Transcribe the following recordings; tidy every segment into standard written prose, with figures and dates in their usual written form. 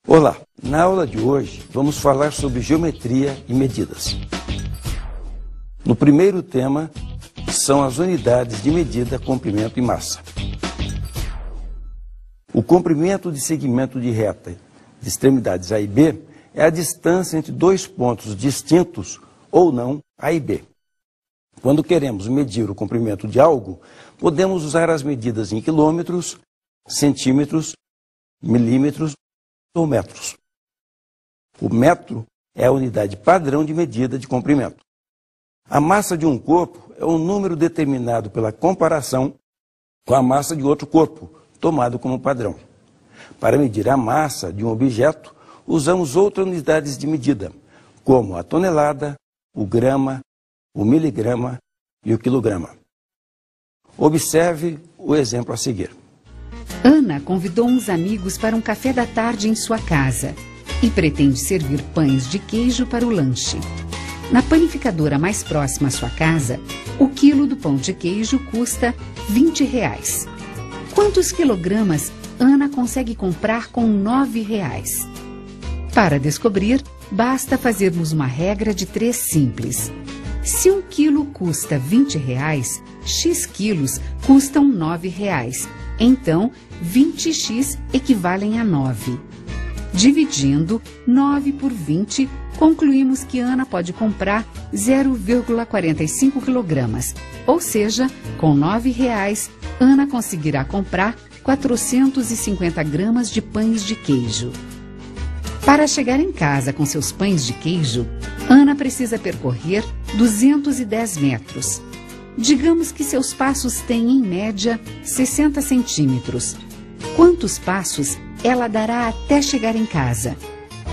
Olá, na aula de hoje vamos falar sobre geometria e medidas. No primeiro tema são as unidades de medida, comprimento e massa. O comprimento de segmento de reta de extremidades A e B é a distância entre dois pontos distintos ou não A e B. Quando queremos medir o comprimento de algo, podemos usar as medidas em quilômetros, centímetros, milímetros ou metros. O metro é a unidade padrão de medida de comprimento. A massa de um corpo é um número determinado pela comparação com a massa de outro corpo, tomado como padrão. Para medir a massa de um objeto, usamos outras unidades de medida, como a tonelada, o grama, o miligrama e o quilograma. Observe o exemplo a seguir. Ana convidou uns amigos para um café da tarde em sua casa e pretende servir pães de queijo para o lanche. Na panificadora mais próxima à sua casa, o quilo do pão de queijo custa R$20. Quantos quilogramas Ana consegue comprar com R$9? Para descobrir, basta fazermos uma regra de 3 simples. Se 1 quilo custa R$20, X quilos custam R$9. Então, 20x equivalem a 9. Dividindo 9 por 20, concluímos que Ana pode comprar 0,45 quilogramas. Ou seja, com R$9, Ana conseguirá comprar 450 gramas de pães de queijo. Para chegar em casa com seus pães de queijo, Ana precisa percorrer 210 metros. Digamos que seus passos têm, em média, 60 centímetros. Quantos passos ela dará até chegar em casa?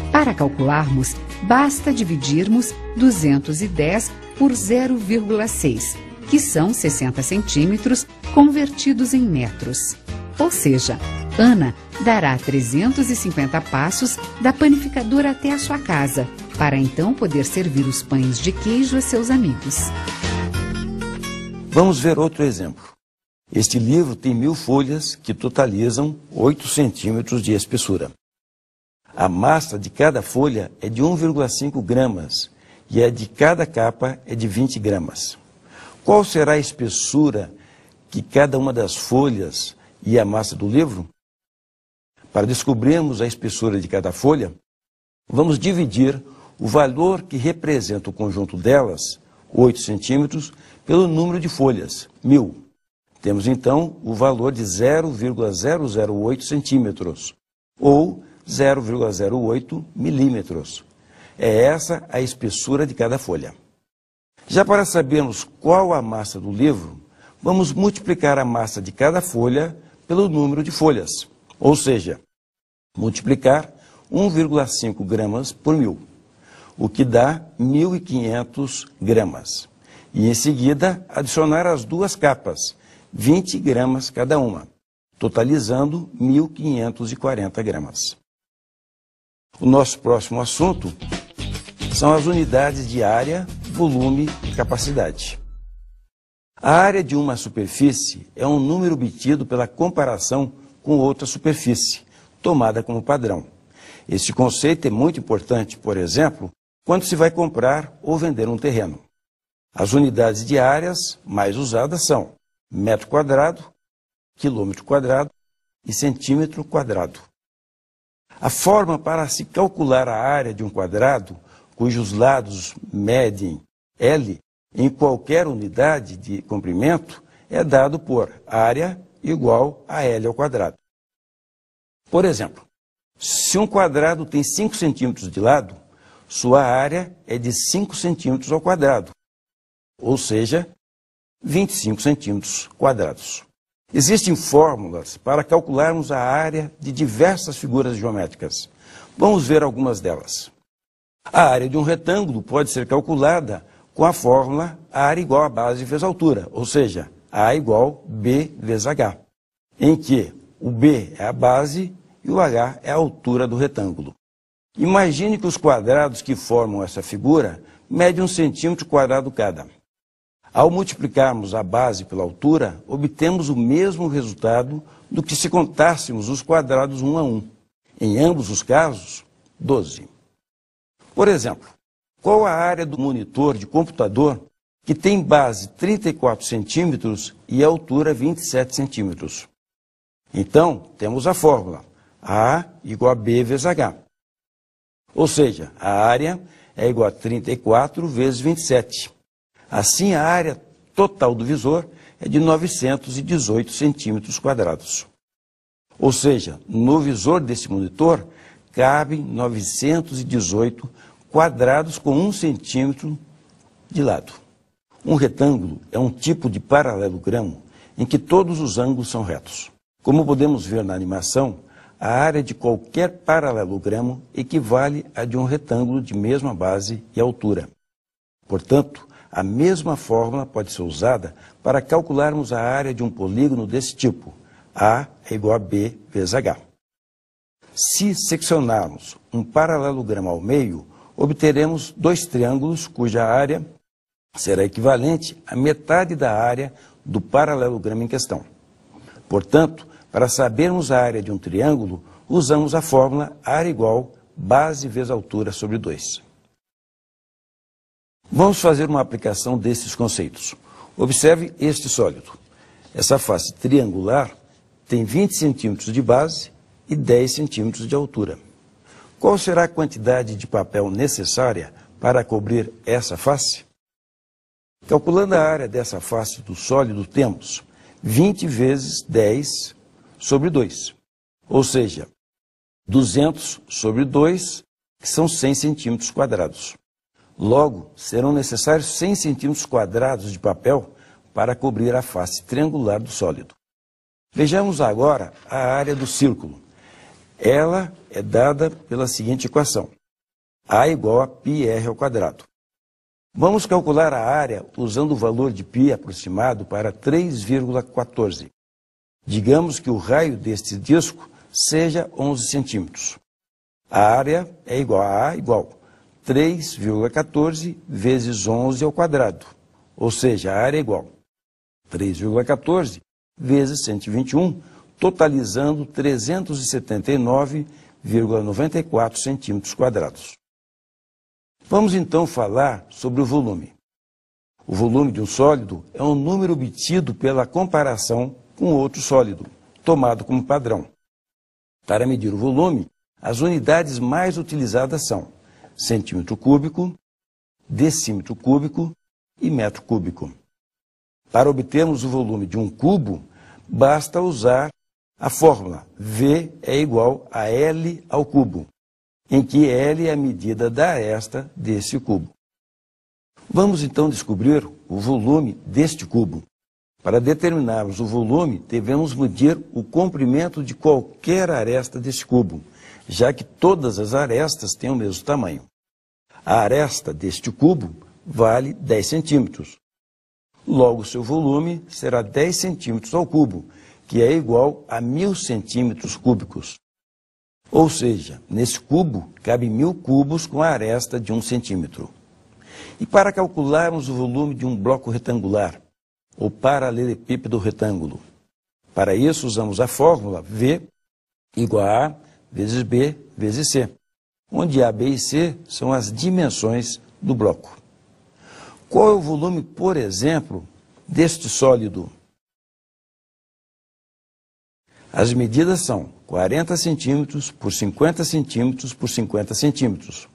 Para calcularmos, basta dividirmos 210 por 0,6, que são 60 centímetros convertidos em metros. Ou seja, Ana dará 350 passos da panificadora até a sua casa, para então poder servir os pães de queijo a seus amigos. Vamos ver outro exemplo. Este livro tem 1000 folhas que totalizam 8 centímetros de espessura. A massa de cada folha é de 1,5 gramas e a de cada capa é de 20 gramas. Qual será a espessura que cada uma das folhas e a massa do livro? Para descobrirmos a espessura de cada folha, vamos dividir o valor que representa o conjunto delas, 8 centímetros, pelo número de folhas, 1000. Temos então o valor de 0,008 centímetros, ou 0,08 milímetros. É essa a espessura de cada folha. Já para sabermos qual a massa do livro, vamos multiplicar a massa de cada folha pelo número de folhas, ou seja, multiplicar 1,5 gramas por 1000, o que dá 1.500 gramas. E em seguida adicionar as duas capas, 20 gramas cada uma, totalizando 1.540 gramas. O nosso próximo assunto são as unidades de área, volume e capacidade. A área de uma superfície é um número obtido pela comparação com outra superfície, tomada como padrão. Este conceito é muito importante, por exemplo, quando se vai comprar ou vender um terreno. As unidades de áreas mais usadas são metro quadrado, quilômetro quadrado e centímetro quadrado. A forma para se calcular a área de um quadrado, cujos lados medem L, em qualquer unidade de comprimento, é dado por área igual a L ao quadrado. Por exemplo, se um quadrado tem 5 centímetros de lado, sua área é de 5 centímetros ao quadrado, ou seja, 25 centímetros quadrados. Existem fórmulas para calcularmos a área de diversas figuras geométricas. Vamos ver algumas delas. A área de um retângulo pode ser calculada com a fórmula área igual a base vezes altura, ou seja, A igual B vezes H, em que o B é a base e o H é a altura do retângulo. Imagine que os quadrados que formam essa figura medem 1 centímetro quadrado cada. Ao multiplicarmos a base pela altura, obtemos o mesmo resultado do que se contássemos os quadrados um a um. Em ambos os casos, 12. Por exemplo, qual a área do monitor de computador que tem base 34 centímetros e altura 27 centímetros? Então, temos a fórmula A igual a B vezes H. Ou seja, a área é igual a 34 vezes 27. Assim, a área total do visor é de 918 centímetros quadrados. Ou seja, no visor desse monitor cabem 918 quadrados com 1 centímetro de lado. Um retângulo é um tipo de paralelogramo em que todos os ângulos são retos. Como podemos ver na animação, a área de qualquer paralelogramo equivale à de um retângulo de mesma base e altura. Portanto, a mesma fórmula pode ser usada para calcularmos a área de um polígono desse tipo. A é igual a B vezes H. Se seccionarmos um paralelogramo ao meio, obteremos dois triângulos cuja área será equivalente à metade da área do paralelogramo em questão. Portanto, para sabermos a área de um triângulo, usamos a fórmula área igual base vezes altura sobre 2. Vamos fazer uma aplicação desses conceitos. Observe este sólido. Essa face triangular tem 20 centímetros de base e 10 centímetros de altura. Qual será a quantidade de papel necessária para cobrir essa face? Calculando a área dessa face do sólido, temos 20 vezes 10 sobre 2, ou seja, 200 sobre 2, que são 100 centímetros quadrados. Logo, serão necessários 100 centímetros quadrados de papel para cobrir a face triangular do sólido. Vejamos agora a área do círculo. Ela é dada pela seguinte equação: A igual a πr ao quadrado. Vamos calcular a área usando o valor de π aproximado para 3,14. Digamos que o raio deste disco seja 11 centímetros. A área é igual a A igual 3,14 vezes 11 ao quadrado. Ou seja, a área é igual 3,14 vezes 121, totalizando 379,94 centímetros quadrados. Vamos então falar sobre o volume. O volume de um sólido é um número obtido pela comparação com outro sólido, tomado como padrão. Para medir o volume, as unidades mais utilizadas são centímetro cúbico, decímetro cúbico e metro cúbico. Para obtermos o volume de um cubo, basta usar a fórmula V é igual a L ao cubo, em que L é a medida da aresta desse cubo. Vamos então descobrir o volume deste cubo. Para determinarmos o volume, devemos medir o comprimento de qualquer aresta desse cubo, já que todas as arestas têm o mesmo tamanho. A aresta deste cubo vale 10 centímetros. Logo, seu volume será 10 centímetros ao cubo, que é igual a 1000 centímetros cúbicos. Ou seja, nesse cubo cabe 1000 cubos com a aresta de 1 centímetro. E para calcularmos o volume de um bloco retangular, ou paralelepípedo retângulo, para isso usamos a fórmula V igual a A vezes B vezes C, onde A, B e C são as dimensões do bloco. Qual é o volume, por exemplo, deste sólido? As medidas são 40 centímetros por 50 centímetros por 50 centímetros.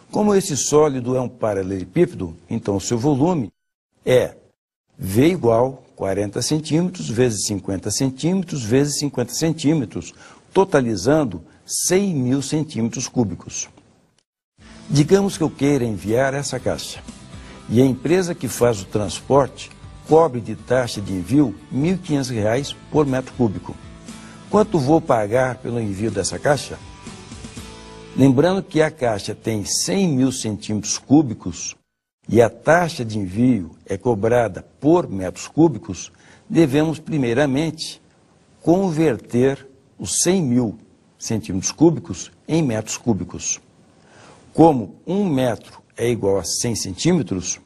Como esse sólido é um paralelepípedo, então seu volume é V igual 40 centímetros vezes 50 centímetros vezes 50 centímetros, totalizando 100.000 centímetros cúbicos. Digamos que eu queira enviar essa caixa e a empresa que faz o transporte cobre de taxa de envio R$ 1.500 por metro cúbico. Quanto vou pagar pelo envio dessa caixa? Lembrando que a caixa tem 100.000 centímetros cúbicos e a taxa de envio é cobrada por metros cúbicos, devemos primeiramente converter os 100.000 centímetros cúbicos em metros cúbicos. Como 1 metro é igual a 100 centímetros,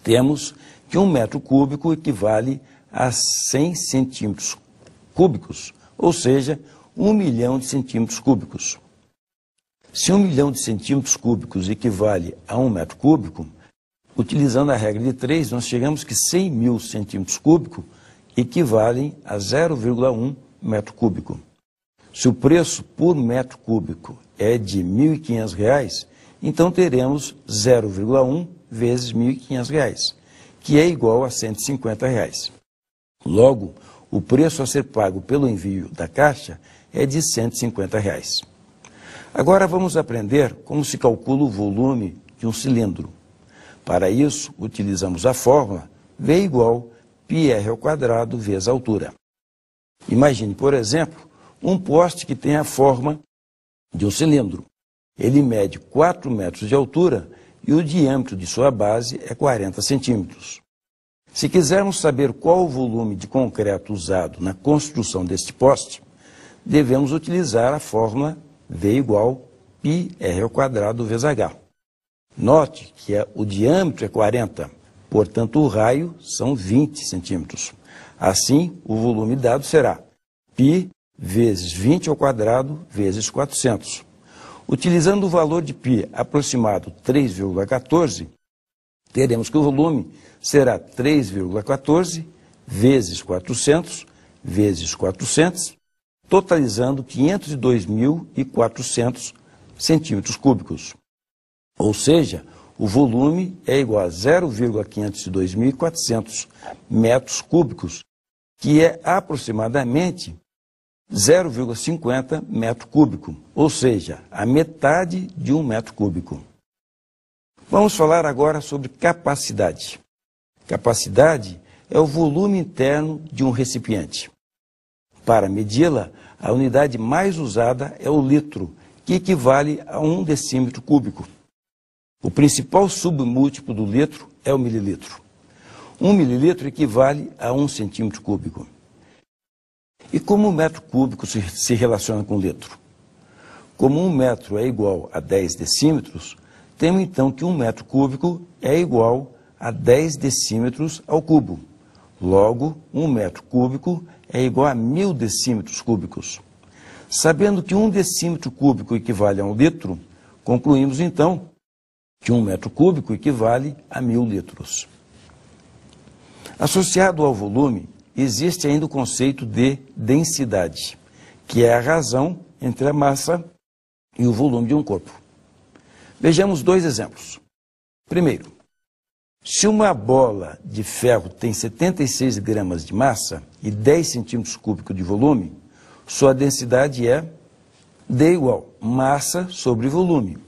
temos que 1 metro cúbico equivale a 100 centímetros cúbicos, ou seja, 1 milhão de centímetros cúbicos. Se 1 milhão de centímetros cúbicos equivale a 1 metro cúbico, utilizando a regra de 3, nós chegamos que 100 mil centímetros cúbicos equivalem a 0,1 metro cúbico. Se o preço por metro cúbico é de R$ 1.500, então teremos 0,1 vezes R$ 1.500, que é igual a R$ 150. Logo, o preço a ser pago pelo envio da caixa é de R$ 150. Agora vamos aprender como se calcula o volume de um cilindro. Para isso, utilizamos a fórmula V igual πr² vezes a altura. Imagine, por exemplo, um poste que tem a forma de um cilindro. Ele mede 4 metros de altura e o diâmetro de sua base é 40 centímetros. Se quisermos saber qual o volume de concreto usado na construção deste poste, devemos utilizar a fórmula V igual πr² vezes h. Note que o diâmetro é 40, portanto o raio são 20 centímetros. Assim, o volume dado será π vezes 20 ao quadrado vezes 400. Utilizando o valor de π aproximado 3,14, teremos que o volume será 3,14 vezes 400 vezes 400, totalizando 502.400 centímetros cúbicos. Ou seja, o volume é igual a 0,502.400 metros cúbicos, que é aproximadamente 0,50 metro cúbico, ou seja, a metade de 1 metro cúbico. Vamos falar agora sobre capacidade. Capacidade é o volume interno de um recipiente. Para medi-la, a unidade mais usada é o litro, que equivale a 1 decímetro cúbico. O principal submúltiplo do litro é o mililitro. 1 mililitro equivale a 1 centímetro cúbico. E como o metro cúbico se relaciona com o litro? Como 1 metro é igual a 10 decímetros, temos então que 1 metro cúbico é igual a 10 decímetros ao cubo. Logo, 1 metro cúbico é igual a 1.000 decímetros cúbicos. Sabendo que 1 decímetro cúbico equivale a 1 litro, concluímos então que 1 metro cúbico equivale a 1.000 litros. Associado ao volume, existe ainda o conceito de densidade, que é a razão entre a massa e o volume de um corpo. Vejamos 2 exemplos. Primeiro, se uma bola de ferro tem 76 gramas de massa e 10 centímetros cúbicos de volume, sua densidade é D igual massa sobre volume.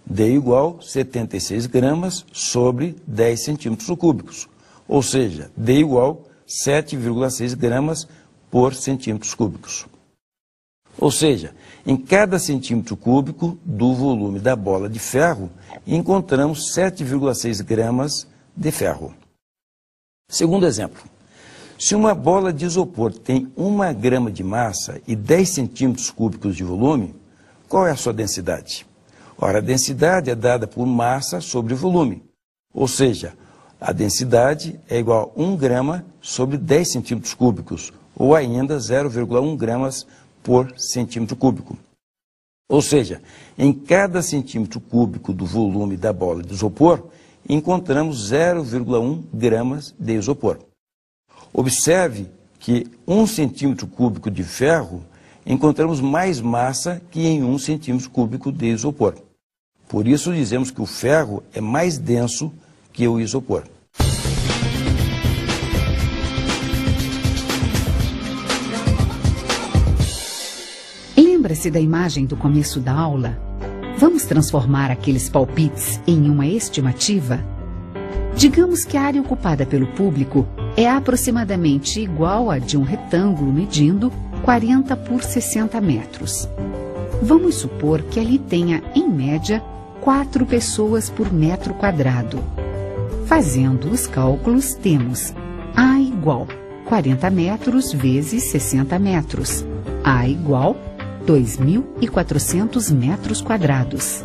D igual 76 gramas sobre 10 centímetros cúbicos, ou seja, D igual 7,6 gramas por centímetros cúbicos. Ou seja, em cada centímetro cúbico do volume da bola de ferro, encontramos 7,6 gramas de ferro. Segundo exemplo, se uma bola de isopor tem 1 grama de massa e 10 centímetros cúbicos de volume, qual é a sua densidade? Ora, a densidade é dada por massa sobre volume, ou seja, a densidade é igual a 1 grama sobre 10 centímetros cúbicos, ou ainda 0,1 gramas por centímetro cúbico. Ou seja, em cada centímetro cúbico do volume da bola de isopor, encontramos 0,1 gramas de isopor. Observe que 1 centímetro cúbico de ferro encontramos mais massa que em 1 centímetro cúbico de isopor. Por isso dizemos que o ferro é mais denso que o isopor. Lembra-se da imagem do começo da aula? Vamos transformar aqueles palpites em uma estimativa? Digamos que a área ocupada pelo público é aproximadamente igual à de um retângulo medindo 40 por 60 metros. Vamos supor que ali tenha, em média, 4 pessoas por metro quadrado. Fazendo os cálculos, temos A igual 40 metros vezes 60 metros. A igual 2.400 metros quadrados.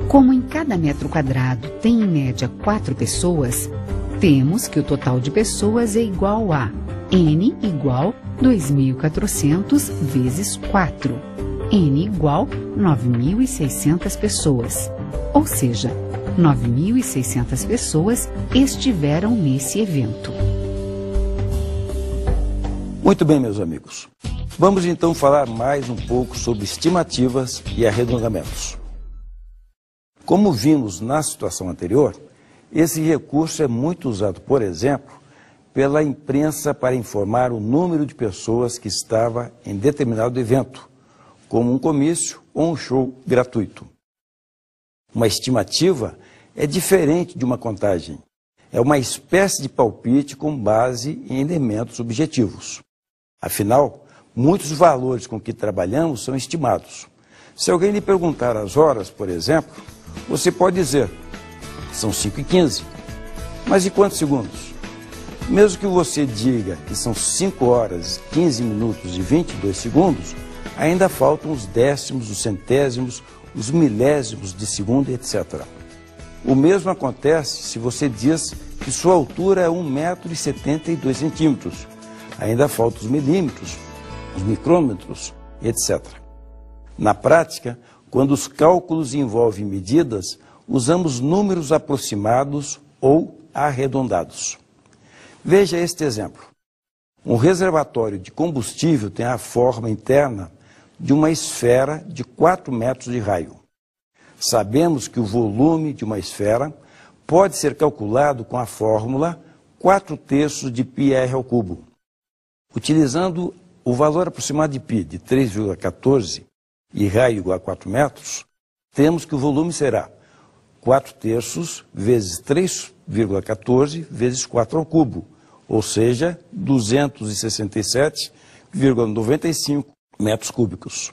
Como em cada metro quadrado tem em média 4 pessoas, temos que o total de pessoas é igual a N igual 2.400 vezes 4. N igual 9.600 pessoas. Ou seja, 9.600 pessoas estiveram nesse evento. Muito bem, meus amigos. Vamos então falar mais um pouco sobre estimativas e arredondamentos. Como vimos na situação anterior, esse recurso é muito usado, por exemplo, pela imprensa para informar o número de pessoas que estava em determinado evento, como um comício ou um show gratuito. Uma estimativa é diferente de uma contagem. É uma espécie de palpite com base em elementos objetivos. Afinal, muitos valores com que trabalhamos são estimados. Se alguém lhe perguntar as horas, por exemplo, você pode dizer, são 5h15. Mas e quantos segundos? Mesmo que você diga que são 5 horas, 15 minutos e 22 segundos, ainda faltam os décimos, os centésimos, os milésimos de segundo, etc. O mesmo acontece se você diz que sua altura é 1,72 m. Ainda faltam os milímetros, os micrômetros, etc. Na prática, quando os cálculos envolvem medidas, usamos números aproximados ou arredondados. Veja este exemplo. Um reservatório de combustível tem a forma interna de uma esfera de 4 metros de raio. Sabemos que o volume de uma esfera pode ser calculado com a fórmula 4/3 de πr ao cubo. Utilizando o valor aproximado de π de 3,14 e raio igual a 4 metros, temos que o volume será 4/3 vezes 3,14 vezes 4 ao cubo, ou seja, 267,95 metros cúbicos.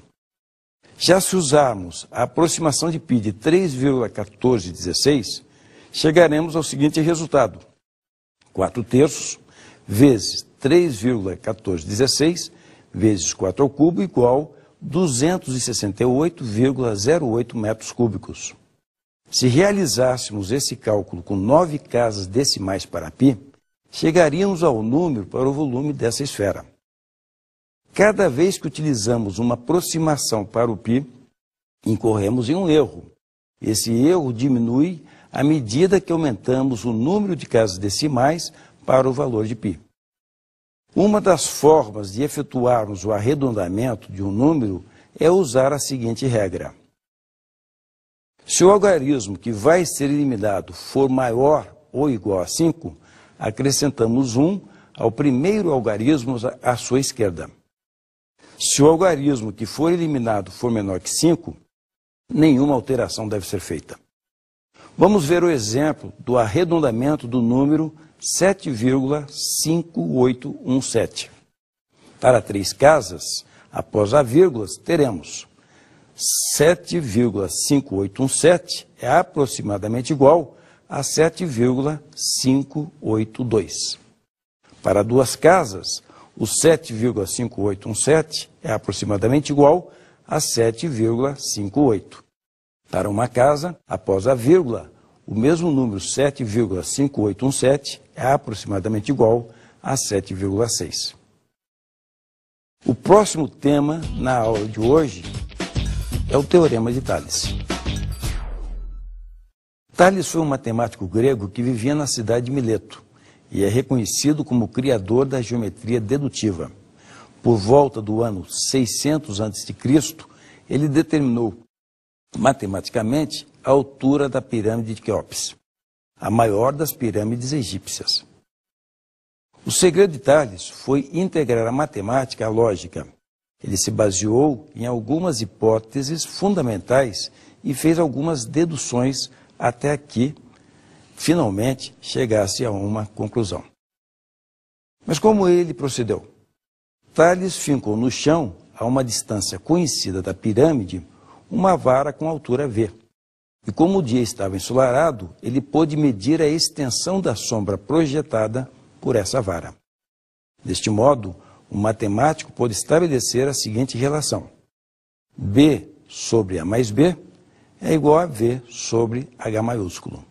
Já se usarmos a aproximação de π de 3,1416, chegaremos ao seguinte resultado: 4/3 vezes 3,1416 vezes 4 ao cubo igual 268,08 metros cúbicos. Se realizássemos esse cálculo com 9 casas decimais para π, chegaríamos ao número para o volume dessa esfera. Cada vez que utilizamos uma aproximação para o π, incorremos em um erro. Esse erro diminui à medida que aumentamos o número de casas decimais para o valor de π. Uma das formas de efetuarmos o arredondamento de um número é usar a seguinte regra. Se o algarismo que vai ser eliminado for maior ou igual a 5, acrescentamos 1 ao primeiro algarismo à sua esquerda. Se o algarismo que for eliminado for menor que 5, nenhuma alteração deve ser feita. Vamos ver o exemplo do arredondamento do número 7,5817. Para 3 casas, após a vírgula, teremos 7,5817 é aproximadamente igual a 7,582. Para 2 casas, o 7,5817 é aproximadamente igual a 7,58. Para uma casa, após a vírgula, o mesmo número 7,5817 é aproximadamente igual a 7,6. O próximo tema na aula de hoje é o Teorema de Tales. Tales foi um matemático grego que vivia na cidade de Mileto e é reconhecido como o criador da geometria dedutiva. Por volta do ano 600 a.C., ele determinou matematicamente a altura da pirâmide de Quéops, a maior das pirâmides egípcias. O segredo de Tales foi integrar a matemática à lógica. Ele se baseou em algumas hipóteses fundamentais e fez algumas deduções até que, finalmente, chegasse a uma conclusão. Mas como ele procedeu? Tales fincou no chão, a uma distância conhecida da pirâmide, uma vara com altura V. E como o dia estava ensolarado, ele pôde medir a extensão da sombra projetada por essa vara. Deste modo, o matemático pôde estabelecer a seguinte relação: B sobre A mais B é igual a V sobre H maiúsculo.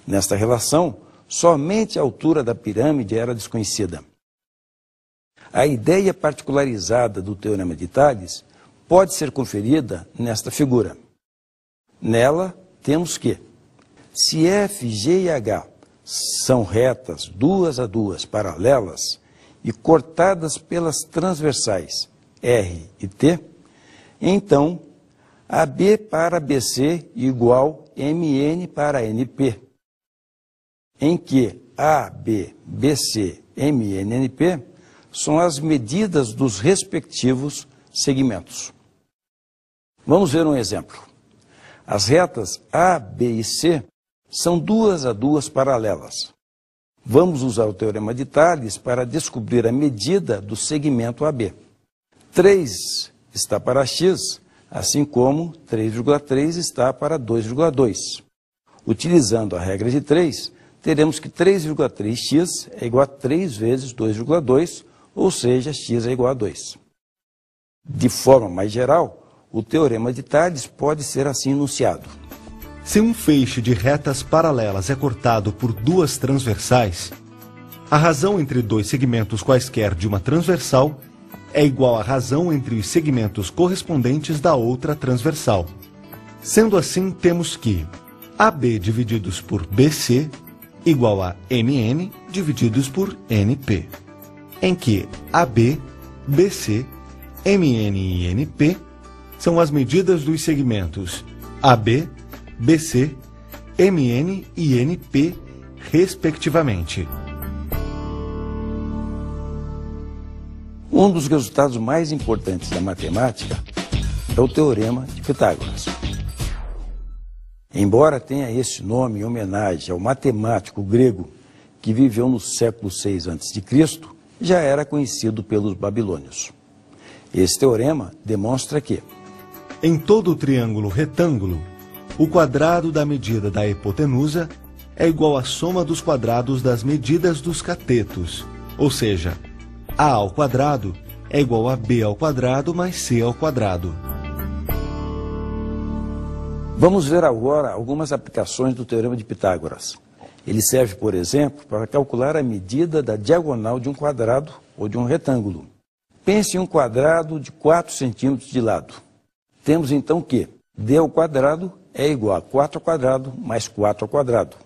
Nesta relação, somente a altura da pirâmide era desconhecida. A ideia particularizada do Teorema de Tales pode ser conferida nesta figura. Nela, temos que, se F, G e H são retas duas a duas paralelas e cortadas pelas transversais R e T, então AB para BC igual MN para NP, em que AB, BC, MN e NP são as medidas dos respectivos segmentos. Vamos ver um exemplo. As retas A, B e C são duas a duas paralelas. Vamos usar o Teorema de Tales para descobrir a medida do segmento AB. 3 está para x, assim como 3,3 está para 2,2. Utilizando a regra de 3, teremos que 3,3x é igual a 3 vezes 2,2, ou seja, x é igual a 2. De forma mais geral, o Teorema de Tales pode ser assim enunciado. Se um feixe de retas paralelas é cortado por duas transversais, a razão entre dois segmentos quaisquer de uma transversal é igual à razão entre os segmentos correspondentes da outra transversal. Sendo assim, temos que AB divididos por BC igual a MN divididos por NP, em que AB, BC, MN e NP são as medidas dos segmentos AB, BC, MN e NP, respectivamente. Um dos resultados mais importantes da matemática é o Teorema de Pitágoras. Embora tenha esse nome em homenagem ao matemático grego que viveu no século VI a.C., já era conhecido pelos babilônios. Esse teorema demonstra que, em todo o triângulo retângulo, o quadrado da medida da hipotenusa é igual à soma dos quadrados das medidas dos catetos, ou seja, A ao quadrado é igual a B ao quadrado mais C ao quadrado. Vamos ver agora algumas aplicações do Teorema de Pitágoras. Ele serve, por exemplo, para calcular a medida da diagonal de um quadrado ou de um retângulo. Pense em um quadrado de 4 centímetros de lado. Temos então que d ao quadrado é igual a 4 ao quadrado mais 4 ao quadrado.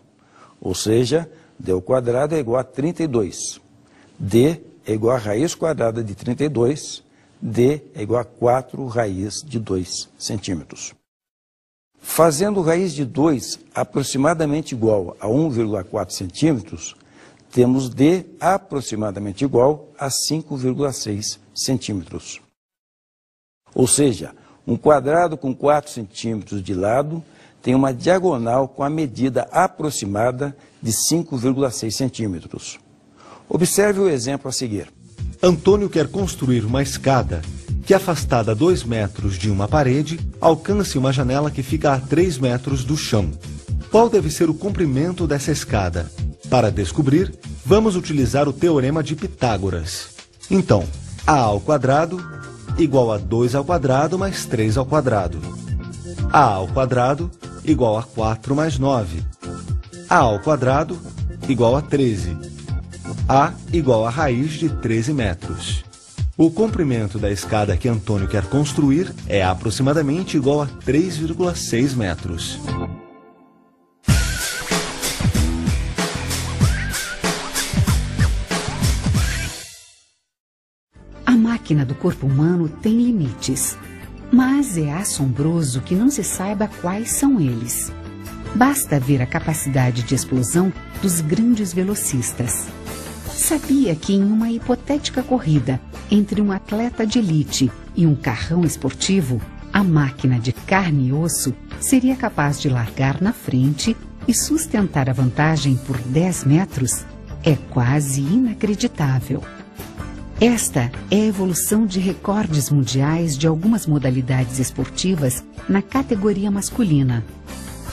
Ou seja, d ao quadrado é igual a 32. D é igual a raiz quadrada de 32. D é igual a 4 raiz de 2 centímetros. Fazendo raiz de 2 aproximadamente igual a 1,4 centímetros, temos D aproximadamente igual a 5,6 centímetros. Ou seja, um quadrado com 4 centímetros de lado tem uma diagonal com a medida aproximada de 5,6 centímetros. Observe o exemplo a seguir. Antônio quer construir uma escada que, afastada 2 metros de uma parede, alcance uma janela que fica a 3 metros do chão. Qual deve ser o comprimento dessa escada? Para descobrir, vamos utilizar o Teorema de Pitágoras. Então, A ao quadrado igual a 2 ao quadrado mais 3 ao quadrado. A ao quadrado igual a 4 mais 9. A ao quadrado igual a 13. A igual a raiz de 13 metros. O comprimento da escada que Antônio quer construir é aproximadamente igual a 3,6 metros. A máquina do corpo humano tem limites, mas é assombroso que não se saiba quais são eles. Basta ver a capacidade de explosão dos grandes velocistas. Sabia que em uma hipotética corrida entre um atleta de elite e um carrão esportivo, a máquina de carne e osso seria capaz de largar na frente e sustentar a vantagem por 10 metros? É quase inacreditável. Esta é a evolução de recordes mundiais de algumas modalidades esportivas na categoria masculina.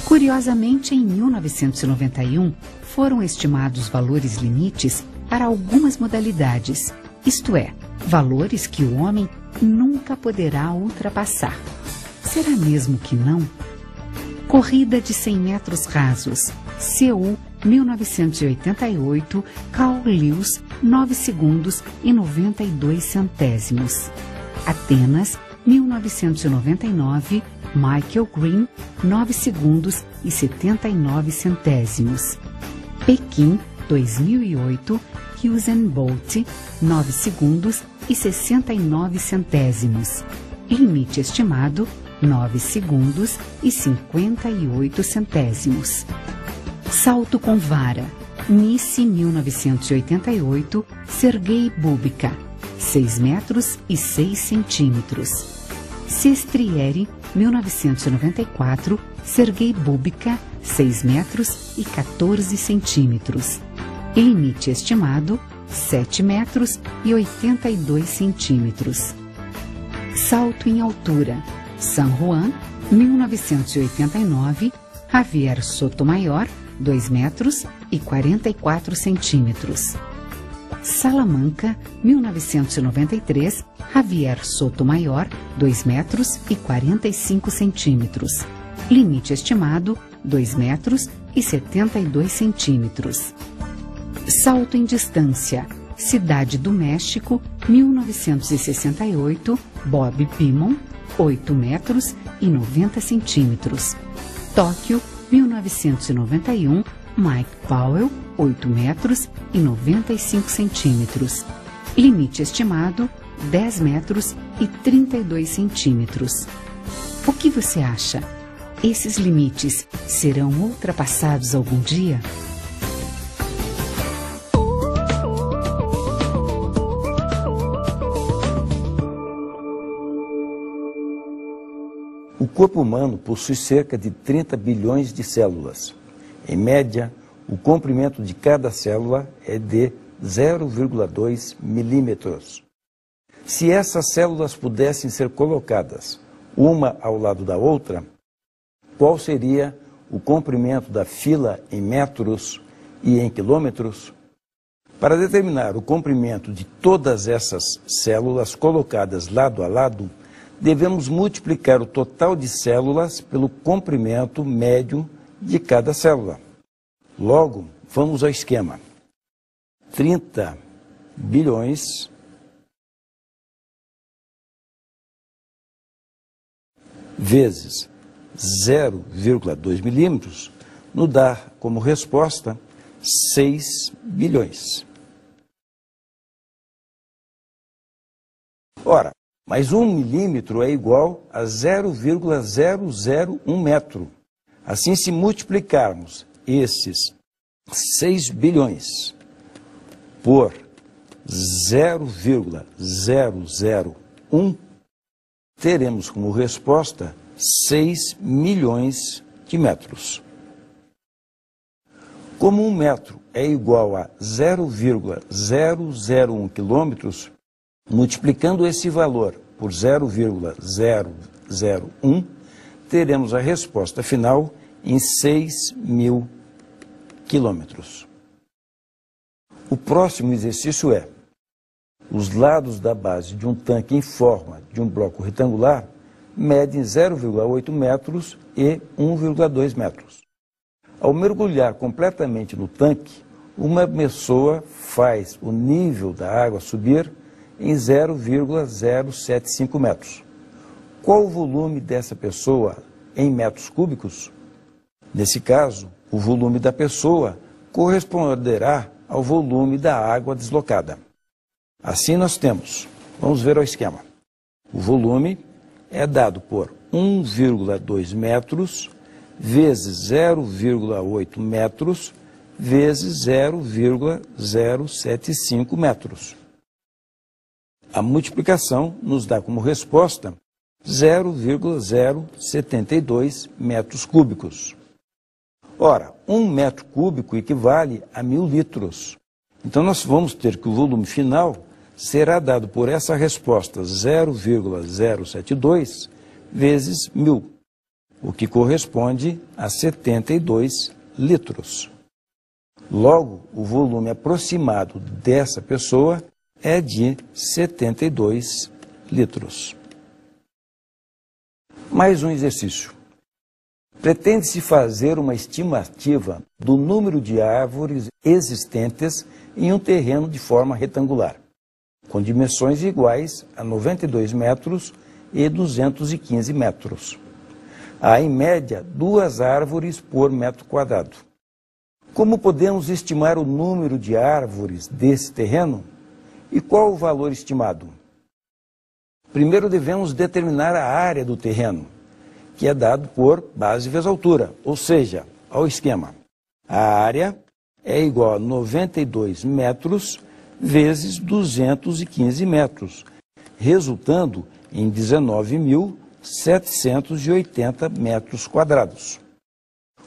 Curiosamente, em 1991, foram estimados valores limites para algumas modalidades, isto é, valores que o homem nunca poderá ultrapassar. Será mesmo que não? Corrida de 100 metros rasos, Seul, 1988, Carl Lewis, 9 segundos e 92 centésimos. Atenas, 1999, Michael Green, 9 segundos e 79 centésimos. Pequim, 2008, Usain Bolt, 9 segundos e 69 centésimos. Limite estimado, 9 segundos e 58 centésimos. Salto com vara. Nice, 1988, Sergei Bubka, 6 metros e 6 centímetros. Sestriere, 1994, Sergei Bubka, 6 metros e 14 centímetros. Limite estimado, 7 metros e 82 centímetros. Salto em altura. San Juan, 1989, Javier Sotomayor, 2 metros e 44 centímetros. Salamanca, 1993, Javier Sotomayor, 2 metros e 45 centímetros. Limite estimado, 2 metros e 72 centímetros. Salto em distância. Cidade do México, 1968, Bob Beamon, 8 metros e 90 centímetros. Tóquio, 1991, Mike Powell, 8 metros e 95 centímetros. Limite estimado, 10 metros e 32 centímetros. O que você acha? Esses limites serão ultrapassados algum dia? O corpo humano possui cerca de 30 bilhões de células. Em média, o comprimento de cada célula é de 0,2 milímetros. Se essas células pudessem ser colocadas uma ao lado da outra, qual seria o comprimento da fila em metros e em quilômetros? Para determinar o comprimento de todas essas células colocadas lado a lado, devemos multiplicar o total de células pelo comprimento médio de cada célula. Logo, vamos ao esquema. 30 bilhões vezes 0,2 milímetros nos dá como resposta 6 bilhões. Ora, mas 1 milímetro é igual a 0,001 metro. Assim, se multiplicarmos esses 6 bilhões por 0,001, teremos como resposta 6 milhões de metros. Como 1 metro é igual a 0,001 quilômetros, multiplicando esse valor por 0,001, teremos a resposta final em 6.000 quilômetros. O próximo exercício é: os lados da base de um tanque em forma de um bloco retangular medem 0,8 metros e 1,2 metros. Ao mergulhar completamente no tanque, uma pessoa faz o nível da água subir em 0,075 metros. Qual o volume dessa pessoa em metros cúbicos? Nesse caso, o volume da pessoa corresponderá ao volume da água deslocada. Assim nós temos, vamos ver o esquema. O volume é dado por 1,2 metros vezes 0,8 metros vezes 0,075 metros. A multiplicação nos dá como resposta 0,072 metros cúbicos. Ora, 1 metro cúbico equivale a 1.000 litros. Então nós vamos ter que o volume final será dado por essa resposta 0,072 vezes 1.000, o que corresponde a 72 litros. Logo, o volume aproximado dessa pessoa é de 72 litros. Mais um exercício. Pretende-se fazer uma estimativa do número de árvores existentes em um terreno de forma retangular, com dimensões iguais a 92 metros e 215 metros. Há, em média, 2 árvores por metro quadrado. Como podemos estimar o número de árvores desse terreno? E qual o valor estimado? Primeiro devemos determinar a área do terreno, que é dado por base vezes altura, ou seja, ao esquema. A área é igual a 92 metros vezes 215 metros, resultando em 19.780 metros quadrados.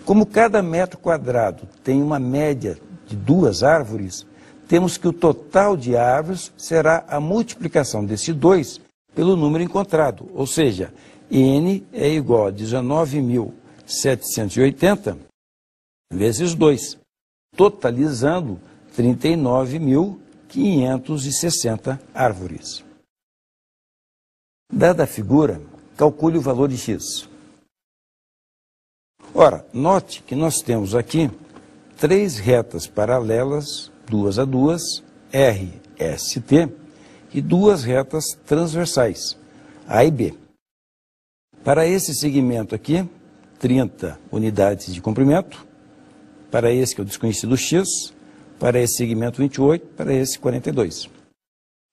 Como cada metro quadrado tem uma média de 2 árvores, temos que o total de árvores será a multiplicação desse 2 pelo número encontrado, ou seja, N é igual a 19.780 vezes 2, totalizando 39.560 árvores. Dada a figura, calcule o valor de x. Ora, note que nós temos aqui 3 retas paralelas, 2 a 2, R, S, T, e 2 retas transversais, A e B. Para esse segmento aqui, 30 unidades de comprimento, para esse que é o desconhecido x, para esse segmento 28, para esse 42.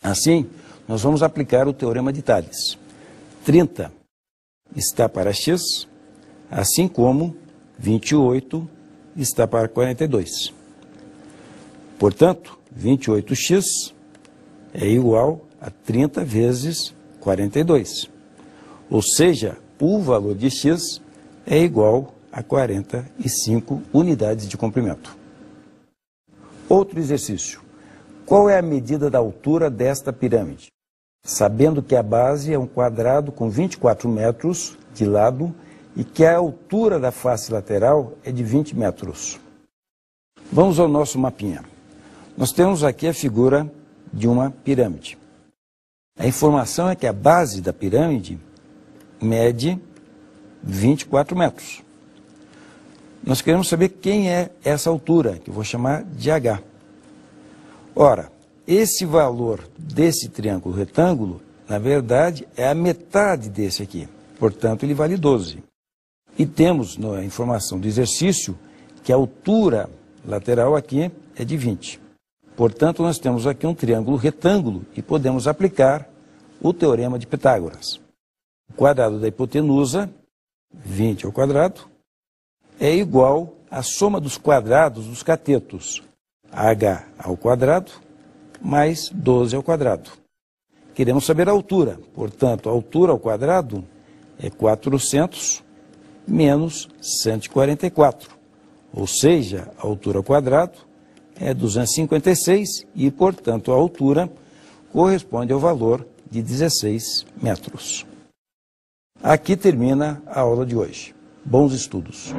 Assim, nós vamos aplicar o teorema de Thales. 30 está para x, assim como 28 está para 42. Portanto, 28x é igual a 30 vezes 42. Ou seja, o valor de x é igual a 45 unidades de comprimento. Outro exercício. Qual é a medida da altura desta pirâmide? Sabendo que a base é um quadrado com 24 metros de lado e que a altura da face lateral é de 20 metros. Vamos ao nosso mapinha. Nós temos aqui a figura de uma pirâmide. A informação é que a base da pirâmide mede 24 metros. Nós queremos saber quem é essa altura, que eu vou chamar de H. Ora, esse valor desse triângulo retângulo, na verdade, é a metade desse aqui. Portanto, ele vale 12. E temos na informação do exercício que a altura lateral aqui é de 20. Portanto, nós temos aqui um triângulo retângulo e podemos aplicar o teorema de Pitágoras. O quadrado da hipotenusa, 20 ao quadrado, é igual à soma dos quadrados dos catetos, h ao quadrado mais 12 ao quadrado. Queremos saber a altura, portanto, a altura ao quadrado é 400 menos 144, ou seja, a altura ao quadrado é 256 e, portanto, a altura corresponde ao valor de 16 metros. Aqui termina a aula de hoje. Bons estudos!